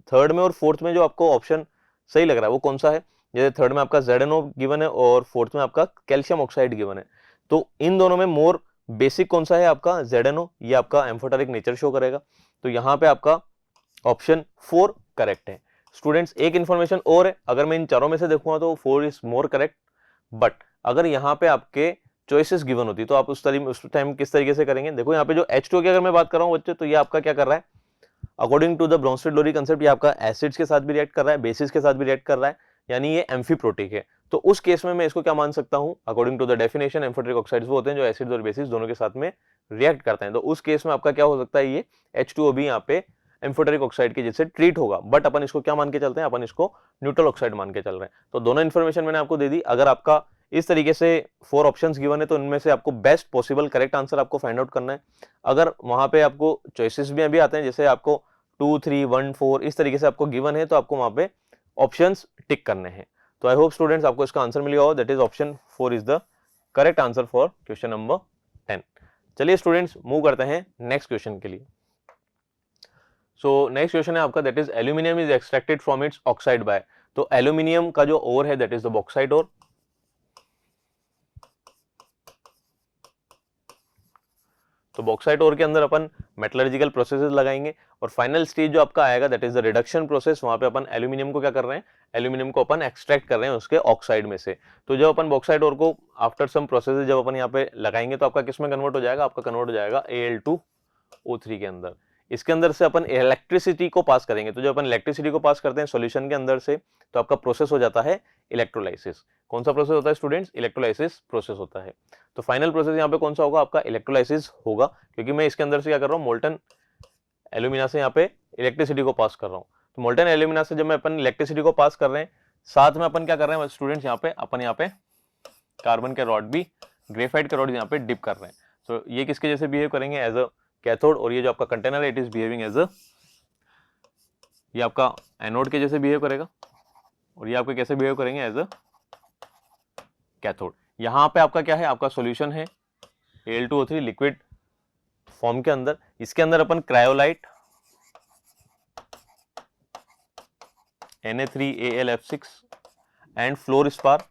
थर्ड में और फोर्थ में जो आपको ऑप्शन सही लग रहा है वो कौन सा है, जैसे थर्ड में आपका ZNO गिवन है और फोर्थ में आपका कैल्शियम ऑक्साइड गिवन है। तो इन दोनों में मोर बेसिक कौन सा है, आपका ZNO, ये आपका एम्फोटेरिक नेचर शो करेगा। तो यहाँ पे आपका ऑप्शन 4 करेक्ट है। स्टूडेंट्स एक इंफॉर्मेशन और है, अगर मैं इन चारों में से देखूंगा तो 4 इज मोर करेक्ट, बट अगर यहाँ पे आपके चॉइसेस गिवन होती तो आप उस टाइम किस तरीके से करेंगे। देखो यहाँ पे जो H2O की अगर मैं बात कर रहा हूँ बच्चे, तो ये आपका क्या कर रहा है, अकॉर्डिंग टू द ब्रोंस्टेड-लोरी कंसेप्ट, ये आपका एसिड्स के साथ भी रिएक्ट कर रहा है, बेसिस के साथ भी रिएक्ट कर रहा है, यानी ये एम्फीप्रोटिक है। तो उस केस में मैं इसको क्या मान सकता हूँ, according to the definition amphoteric oxides वो होते हैं जो एसिड्स और बेसिस दोनों के साथ में रिएक्ट करते हैं। तो उस केस में आपका क्या हो सकता है, ये H2O भी यहाँ पे एम्फोटेरिक ऑक्साइड के जैसे ट्रीट होगा, बट अपन इसको क्या मान के चलते हैं, अपन इसको न्यूट्रल ऑक्साइड मान के चल रहे हैं। तो दोनों इन्फॉर्मेशन मैंने आपको दे दी। अगर आपका इस तरीके से 4 ऑप्शंस गिवन है तो इनमें से आपको बेस्ट पॉसिबल करेक्ट आंसर आपको फाइंड आउट करना है। अगर वहां पे आपको चॉइसेस भी अभी आते हैं, जैसे आपको 2, 3, 1, 4 इस तरीके से आपको गिवन है, तो आपको वहां पे ऑप्शंस टिक करने हैं। तो आई होप स्टूडेंट्स आपको इसका आंसर मिल गया हो, that is option 4 is the correct answer for question number 10। चलिए स्टूडेंट्स मूव करते हैं नेक्स्ट क्वेश्चन के लिए। सो नेक्स्ट क्वेश्चन है आपका, that is aluminium is extracted from its oxide by. तो एल्यूमिनियम का जो ओर है that is the bauxite ore. तो बॉक्साइट ओर के अंदर अपन मेटलर्जिकल प्रोसेसेस लगाएंगे और फाइनल स्टेज जो आपका आएगा that is the reduction process. वहां पे अपन एल्यूमिनियम को क्या कर रहे हैं, एल्यूमिनियम को अपन एक्सट्रैक्ट कर रहे हैं उसके ऑक्साइड में से। तो जब अपन बॉक्साइट ओर को आफ्टर सम प्रोसेसेस जब अपन यहाँ पे लगाएंगे तो आपका किस में कन्वर्ट हो जाएगा, आपका कन्वर्ट हो जाएगा Al2O3 के अंदर। इसके अंदर से अपन इलेक्ट्रिसिटी को पास करेंगे। तो जब अपन इलेक्ट्रिसिटी को पास करते हैं सॉल्यूशन के अंदर से तो आपका प्रोसेस हो जाता है इलेक्ट्रोलाइसिस। कौन सा प्रोसेस होता है स्टूडेंट्स, इलेक्ट्रोलाइसिस प्रोसेस होता है। तो फाइनल प्रोसेस यहाँ पे कौन सा होगा, आपका इलेक्ट्रोलाइसिस होगा, क्योंकि मैं इसके अंदर से क्या कर रहा हूँ, मोल्टन एल्यूमिना से यहाँ पे इलेक्ट्रिसिटी को पास कर रहा हूँ। तो मोल्टन एल्यूमिना से जब मैं अपन इलेक्ट्रिसिटी को पास कर रहे हैं, साथ में अपन क्या कर रहे हैं स्टूडेंट्स, यहाँ पे अपन यहाँ पे कार्बन के रॉड भी, ग्रेफाइट के रॉड यहाँ पे डिप कर रहे हैं। तो ये किसके जैसे बिहेव करेंगे, एज अ कैथोड, और ये जो आपका कंटेनर है it is behaving as a, ये आपका एनोड के जैसे बिहेव करेगा और ये आपके कैसे बिहेव करेंगे, एज अ कैथोड। यहाँ पे आपका क्या है, आपका सॉल्यूशन है Al2O3 लिक्विड फॉर्म के अंदर। इसके अंदर अपन cryolite Na3AlF6 and fluorspar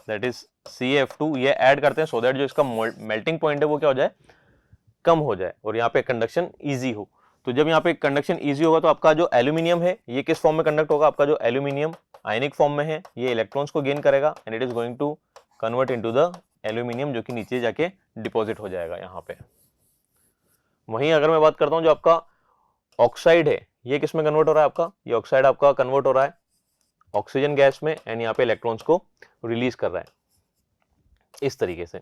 that is CF2 ये ऐड करते हैं, सो दैट जो इसका मेल्टिंग पॉइंट है वो क्या हो जाए, कम हो जाए और यहाँ पे कंडक्शन इजी हो। तो जब यहाँ पे कंडक्शन इजी होगा तो आपका जो एल्यूमिनियम है ये किस फॉर्म में कंडक्ट होगा, आपका जो एल्यूमिनियम आयनिक फॉर्म में है, ये इलेक्ट्रॉन्स को गेन करेगा and it is going to convert into the aluminium, जो कि नीचे जाके डिपॉजिट हो जाएगा यहाँ पे। वहीं अगर मैं बात करता हूँ जो आपका ऑक्साइड है ये किस में कन्वर्ट हो रहा है, आपका ये ऑक्साइड आपका कन्वर्ट हो रहा है ऑक्सीजन गैस में एंड यहाँ पे इलेक्ट्रॉन्स को रिलीज कर रहा है इस तरीके से।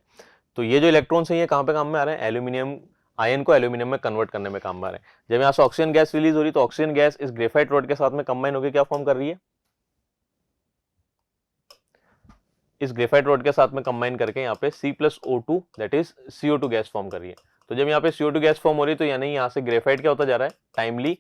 तो ये जो इलेक्ट्रॉन्स है ये कहाँ पे काम में आ रहे हैं, एल्यूमिनियम आयन को एल्यूमिनियम में कन्वर्ट करने में काम में आ रहे हैं। जब यहाँ से ऑक्सीजन गैस रिलीज हो रही तो ऑक्सीजन गैस इस ग्रेफाइट रॉड के साथ में कंबाइन होकर क्या फॉर्म कर रही है, इस ग्रेफाइट रॉड के साथ में कंबाइन करके यहाँ पे C+O2 that is CO2 gas form कर रही है। तो जब यहाँ पे CO2 गैस फॉर्म हो रही है तो यानी यहाँ से ग्रेफाइट क्या होता जा रहा है, टाइमली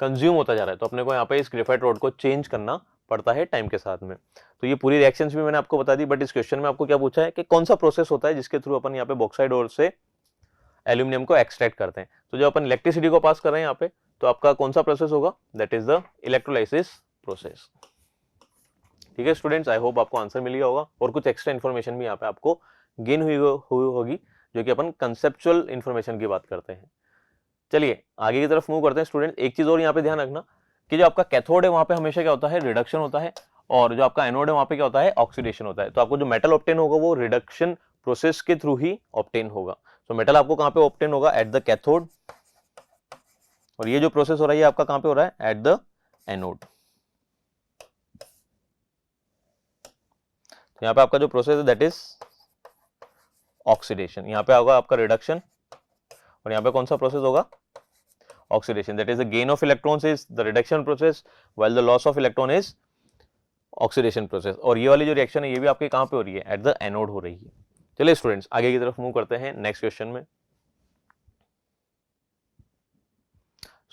कंज्यूम होता जा रहा है। तो अपने को यहाँ पे इस ग्रेफाइट रॉड को चेंज करना पड़ता है टाइम के साथ में। तो ये पूरी रिएक्शंस भी मैंने आपको बता दी, बट इस क्वेश्चन में आपको क्या पूछा है कि कौन सा प्रोसेस होता है जिसके थ्रू अपन यहाँ पे बॉक्साइड ओर से एल्यूमिनियम को एक्सट्रैक्ट करते हैं। तो जब अपन इलेक्ट्रिसिटी को पास कर रहे हैं यहाँ पे तो आपका कौन सा प्रोसेस होगा, that is the electrolysis process. ठीक है स्टूडेंट्स, आई होप आपको आंसर मिल गया होगा और कुछ एक्स्ट्रा इन्फॉर्मेशन भी यहाँ पे आपको गेन हुई होगी जो कि अपन कंसेप्चुअल इन्फॉर्मेशन की बात करते हैं। चलिए आगे की तरफ मूव करते हैं स्टूडेंट। एक चीज और यहाँ पे ध्यान रखना कि जो आपका कैथोड है वहां पे हमेशा क्या होता है, रिडक्शन होता है, और जो आपका एनोड है वहां पे क्या होता है, ऑक्सीडेशन होता है। तो आपको जो मेटल ऑब्टेन होगा वो रिडक्शन प्रोसेस के थ्रू ही ऑब्टेन होगा। तो मेटल आपको कहां पे ऑब्टेन होगा, एट द कैथोड, और ये जो प्रोसेस हो रहा है ये आपका कहां पे हो रहा है, एट द एनोड। तो यहाँ पे आपका जो प्रोसेस है दैट इज ऑक्सीडेशन, यहाँ पे होगा आपका रिडक्शन, और यहाँ पे कौन सा प्रोसेस होगा, oxidation. That is the gain of electrons is the reduction process, while the loss of electron is oxidation process. और ये वाली जो रिएक्शन है ये भी आपके कहां पे हो रही है, एट द एनोड हो रही है। चलिए स्टूडेंट्स आगे की तरफ मूव करते हैं नेक्स्ट क्वेश्चन में।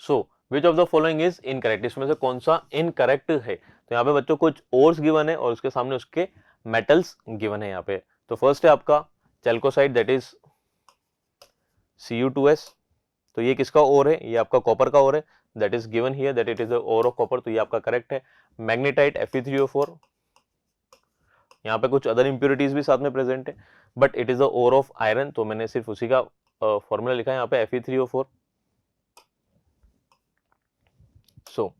So which of the following is incorrect, इसमें से कौन सा इनकरेक्ट है। तो यहाँ पे बच्चों कुछ ओर्स गिवन है और उसके सामने उसके मेटल्स गिवन है यहाँ पे। तो फर्स्ट है आपका चैल्कोसाइड, दैट इज Cu2s। तो ये किसका ओर है, ये आपका कॉपर का ओर है, that is given here that it is the ore of copper, तो ये आपका करेक्ट है। मैग्नेटाइट Fe3O4, यहाँ पे कुछ अदर इंप्योरिटीज भी साथ में प्रेजेंट है, but it is the ore of iron, तो मैंने सिर्फ उसी का फॉर्मूला लिखा है यहाँ पे Fe3O4। सो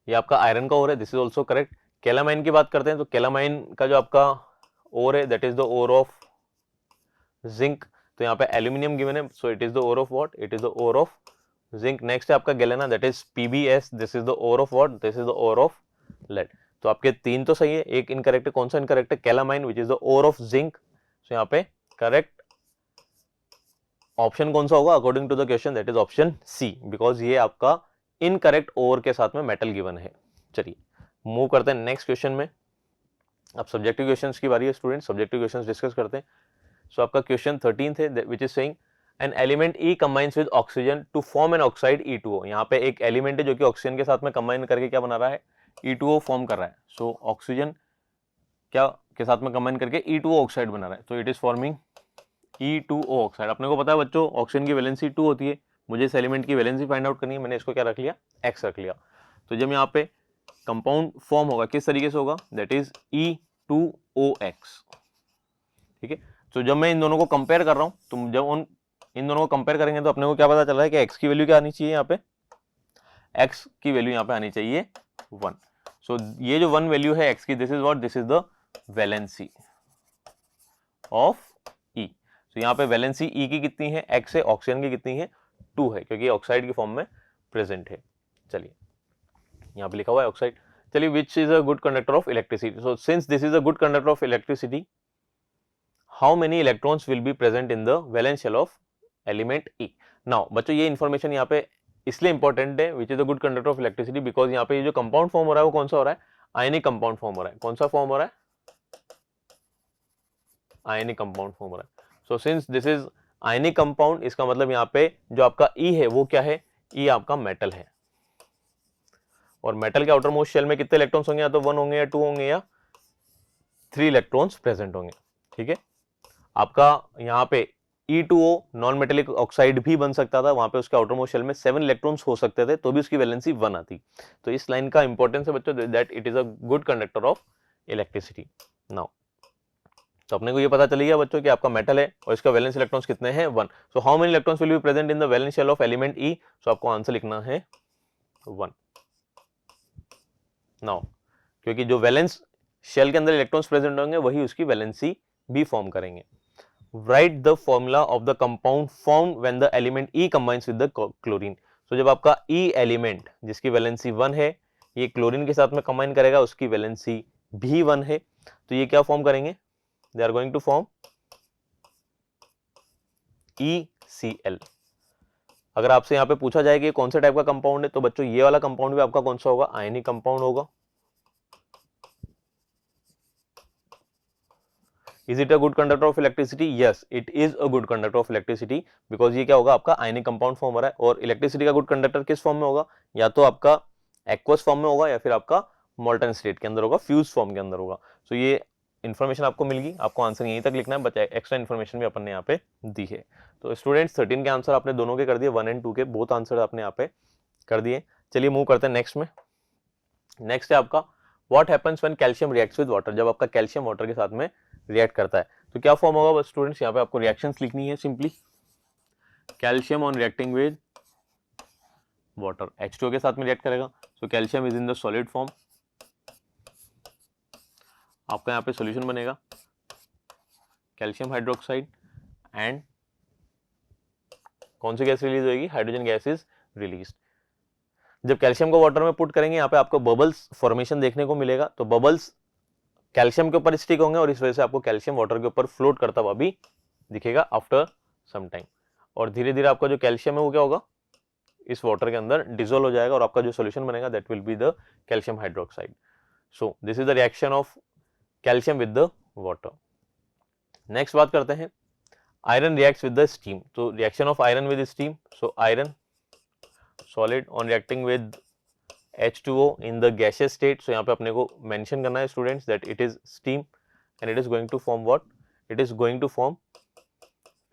ये आपका आयरन का ओर है, this is also correct. Calamine की बात करते हैं तो कैलामाइन का जो आपका ओर है that is the ore of zinc, तो यहाँ पे एल्यूमिनियम गिवन है, so it is the ore of what, it is the ore of zinc. Next है आपका galena, that is PbS, this is the ore of what, this is the ore of lead. तो आपके तीन तो सही है, एक इनकरेक्ट है, कौन सा इनकरेक्ट है, calamine which is the ore of zinc. So यहाँ पे करेक्ट ऑप्शन कौन सा होगा according to the question, that is option C, because ये आपका इनकरेक्ट ओर के साथ में मेटल गिवन है। चलिए मूव करते हैं नेक्स्ट क्वेश्चन में। अब सब्जेक्टिव क्वेश्चंस की बारी है स्टूडेंट, सब्जेक्टिव क्वेश्चंस डिस्कस करते हैं। सो आपका क्वेश्चन 13 है which is saying an element E combines with oxygen to form an oxide E2O। यहाँ पे एक एलिमेंट है जो कि ऑक्सीजन के साथ में कंबाइन करके क्या बना रहा है, E2O फॉर्म कर रहा है। सो ऑक्सीजन क्या के साथ में कंबाइन करके E2O ऑक्साइड बना रहा है, तो it is forming E2O oxide. अपने को पता है बच्चों ऑक्सीजन की वैलेंसी 2 होती है, मुझे इस एलिमेंट की वैलेंसी फाइंड आउट करनी है, मैंने इसको क्या रख लिया, X रख लिया। तो जब यहाँ पे कंपाउंड फॉर्म होगा किस तरीके से होगा, दैट इज E2OX। ठीक है, तो जब मैं इन दोनों को कंपेयर कर रहा हूं तो जब इन दोनों को कंपेयर करेंगे तो अपने को क्या पता चल रहा है कि X की वैल्यू क्या आनी चाहिए, यहाँ पे X की वैल्यू यहाँ पे आनी चाहिए 1। सो ये जो 1 वैल्यू है X की, this is what, this is the valency of E। तो यहाँ पे वैलेंसी E की कितनी है, X है, ऑक्सीजन की कितनी है, 2 है, क्योंकि ऑक्साइड की फॉर्म में प्रेजेंट है। चलिए यहाँ पे लिखा हुआ है ऑक्साइड। चलिए which is a good conductor of electricity. So since this is a good conductor of electricity, how many electrons will be present in the valence shell of element E। Now बच्चों ये information यहाँ पे इसलिए important है, which is the good conductor of electricity, because यहाँ पे ये जो कंपाउंड फॉर्म हो रहा है वो कौन सा हो रहा है, आयनिक कंपाउंड फॉर्म हो रहा है। कौन सा फॉर्म हो रहा है, आयनिक कंपाउंड फॉर्म हो रहा है। सो since this is ionic compound, इसका मतलब यहाँ पे जो आपका E है वो क्या है, E आपका मेटल है, और मेटल के आउटर मोस्ट शेल में कितने इलेक्ट्रॉन्स होंगे, या तो 1 होंगे या 2 होंगे या 3 इलेक्ट्रॉन्स प्रेजेंट होंगे। ठीक है, आपका यहाँ पे E2O नॉन मेटेलिक ऑक्साइड भी बन सकता था, वहां पे उसके आउटर मोस्ट शेल में 7 इलेक्ट्रॉन्स हो सकते थे, तो भी उसकी वैलेंसी 1 आती। तो इस लाइन का इंपॉर्टेंस है बच्चों, that it is a good conductor of electricity. Now तो अपने को ये पता चली गया बच्चों कि आपका मेटल है और इसका वैलेंस इलेक्ट्रॉन्स कितने हैं, 1। So how many electrons will be present in the valence shell of element E। सो आपको आंसर लिखना है 1। नाउ क्योंकि जो वैलेंस शेल के अंदर इलेक्ट्रॉन्स प्रेजेंट होंगे वही उसकी वैलेंसी भी फॉर्म करेंगे। Write the formula of the compound formed when the element E combines with the chlorine। So जब आपका E एलिमेंट जिसकी वैलेंसी 1 है ये क्लोरीन के साथ में कंबाइन करेगा, उसकी वैलेंसी भी 1 है, तो ये क्या फॉर्म करेंगे, they are going to form ECl। अगर आपसे यहाँ पे पूछा जाए कि कौन से टाइप का कंपाउंड है, तो बच्चों ये वाला कंपाउंड भी आपका कौन सा होगा, आयनिक कंपाउंड होगा। Is it a good conductor of electricity? Yes, it is a good conductor of electricity, because ये क्या होगा, आपका आयनिक कंपाउंड फॉर्म हो रहा है। और इलेक्ट्रिसिटी का गुड कंडक्टर किस फॉर्म में होगा, या तो आपका एक्वस फॉर्म में होगा या फिर आपका मोल्टन स्टेट के अंदर होगा, फ्यूज फॉर्म के अंदर होगा। सो ये इन्फॉर्मेशन आपको मिल गई, आपको आंसर यहीं तक लिखना है, बच्चा एक्स्ट्रा इन्फॉर्मेशन भी अपन ने यहाँ पे दी है। तो स्टूडेंट्स 13 के आंसर आपने दोनों के कर दिए, 1 और 2 के बोथ आंसर आपने यहाँ पे कर दिए। चलिए मूव करते हैं नेक्स्ट में। नेक्स्ट है आपका what happens when calcium reacts with water. जब आपका कैल्शियम वाटर के साथ में रिएक्ट करता है तो क्या फॉर्म होगा स्टूडेंट्स, यहाँ पे आपको रिएक्शंस लिखनी है simply. Calcium on reacting with water, H2O के साथ में रिएक्ट करेगा, so calcium is in the solid form, आपका यहाँ पे सॉल्यूशन बनेगा कैल्शियम हाइड्रोक्साइड एंड कौन सी गैस रिलीज होगी, हाइड्रोजन गैस इज रिलीज। जब कैल्शियम को वाटर में पुट करेंगे यहाँ पे आपको बबल्स फॉर्मेशन देखने को मिलेगा, तो बबल्स कैल्शियम के ऊपर स्टिक होंगे और इस वजह से आपको कैल्शियम वाटर के ऊपर फ्लोट करता हुआ भी दिखेगा आफ्टर सम टाइम, और धीरे धीरे आपका जो कैल्शियम है वो क्या होगा, इस वाटर के अंदर डिसॉल्व हो जाएगा और आपका जो सॉल्यूशन बनेगा that will be the calcium hydroxide. So this is the reaction of calcium with the water. Next बात करते हैं iron reacts with the steam, तो reaction of iron with steam, so iron solid on reacting with H2O in the gaseous state, so यहाँ पे अपने को mention करना है students that it is steam and it is going to form what, it is going to form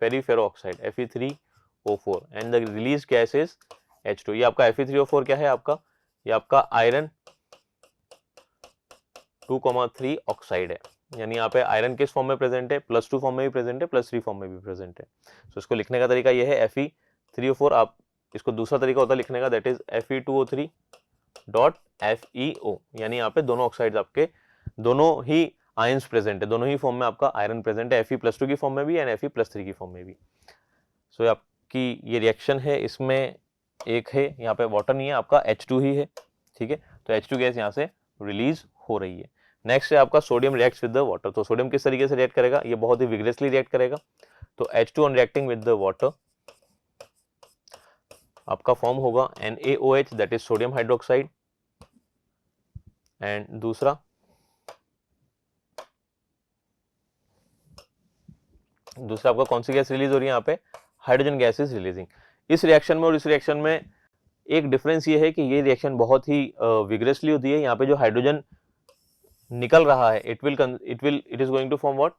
ferri ferro oxide Fe3O4 and the release gas is H2। ये आपका Fe3O4 क्या है आपका, ये आपका आयरन 2,3 ऑक्साइड है, यानी यहाँ पे आयरन किस फॉर्म में प्रेजेंट है, +2 फॉर्म में भी प्रेजेंट है, +3 फॉर्म में भी प्रेजेंट है। सो इसको लिखने का तरीका ये है Fe3O4, आप इसको दूसरा तरीका होता है लिखने का that is Fe2O3 dot FeO, यानी यहाँ पे दोनों ऑक्साइड्स आपके दोनों ही आयंस प्रेजेंट है, दोनों ही फॉर्म में आपका आयरन प्रेजेंट है, Fe+2 की फॉर्म में भी एंड Fe+3 की फॉर्म में भी। सो आपकी ये रिएक्शन है, इसमें एक है यहाँ पे वाटर नहीं है, आपका H2 ही है, ठीक है, तो H2 गैस यहाँ से रिलीज हो रही है। नेक्स्ट है आपका sodium reacts with the water, तो सोडियम किस तरीके से रिएक्ट करेगा, ये बहुत ही विग्रेसली रिएक्ट करेगा, तो H2 on reacting with the water आपका फॉर्म होगा NaOH that is sodium hydroxide, and दूसरा आपका कौन सी गैस रिलीज हो रही है यहाँ पे, हाइड्रोजन गैस इज रिलीजिंग। इस रिएक्शन में और इस रिएक्शन में एक डिफरेंस ये है कि ये रिएक्शन बहुत ही विग्रेसली होती है, यहाँ पे जो हाइड्रोजन निकल रहा है it is going to form what,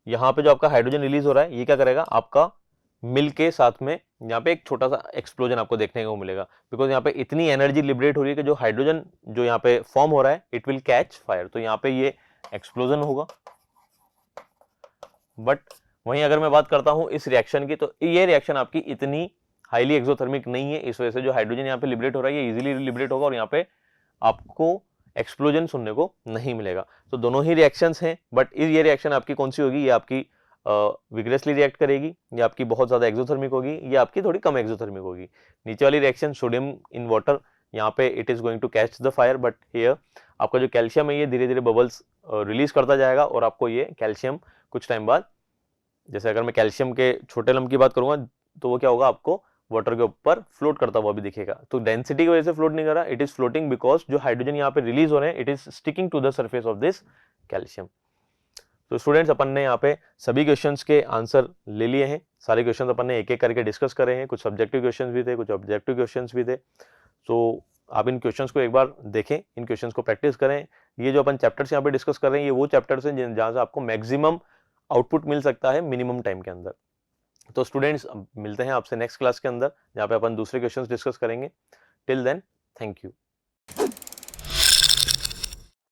यहाँ पे जो आपका हाइड्रोजन रिलीज हो रहा है ये क्या करेगा, आपका मिल के साथ में यहाँ पे एक छोटा सा एक्सप्लोजन आपको देखने को मिलेगा, बिकॉज यहाँ पे इतनी एनर्जी लिबरेट हो रही है कि जो हाइड्रोजन जो यहाँ पे फॉर्म हो रहा है इट विल कैच फायर, तो यहाँ पे ये एक्सप्लोजन होगा। बट वहीं अगर मैं बात करता हूँ इस रिएक्शन की, तो ये रिएक्शन आपकी इतनी हाईली एक्सोथर्मिक नहीं है, इस वजह से जो हाइड्रोजन यहाँ पे लिबरेट हो रहा है ये इजीली लिबरेट होगा और यहाँ पे आपको एक्सप्लोजन सुनने को नहीं मिलेगा। तो दोनों ही रिएक्शंस हैं, बट ये रिएक्शन आपकी कौन सी होगी, ये आपकी विग्रेसली रिएक्ट करेगी, ये आपकी बहुत ज्यादा एक्सोथर्मिक होगी, ये आपकी थोड़ी कम एक्सोथर्मिक होगी। नीचे वाली रिएक्शन सोडियम इन वाटर, यहाँ पे it is going to catch the fire, but here आपका जो कैल्शियम है ये धीरे धीरे बबल्स रिलीज करता जाएगा और आपको ये कैल्शियम कुछ टाइम बाद, जैसे अगर मैं कैल्शियम के छोटे लम्ब की बात करूंगा तो वो क्या होगा, आपको वाटर के ऊपर फ्लोट करता हुआ भी दिखेगा। तो डेंसिटी की वजह से फ्लोट नहीं कर रहा, इट इज फ्लोटिंग बिकॉज जो हाइड्रोजन यहाँ पे रिलीज हो रहे हैं it is sticking to the surface of this calcium. तो स्टूडेंट्स अपन ने यहाँ पे सभी क्वेश्चंस के आंसर ले लिए हैं, सारे क्वेश्चंस अपन ने एक एक करके डिस्कस करे हैं, कुछ सब्जेक्टिव क्वेश्चंस भी थे, कुछ ऑब्जेक्टिव क्वेश्चंस भी थे। तो आप इन क्वेश्चंस को एक बार देखें, इन क्वेश्चंस को प्रैक्टिस करें। ये जो अपन चैप्टर्स यहाँ पे डिस्कस कर रहे हैं ये वो चैप्टर्स हैं जहाँ से आपको मैक्सिमम आउटपुट मिल सकता है मिनिमम टाइम के अंदर। तो स्टूडेंट्स मिलते हैं आपसे नेक्स्ट क्लास के अंदर जहाँ पे अपन दूसरे क्वेश्चंस डिस्कस करेंगे। Till then thank you.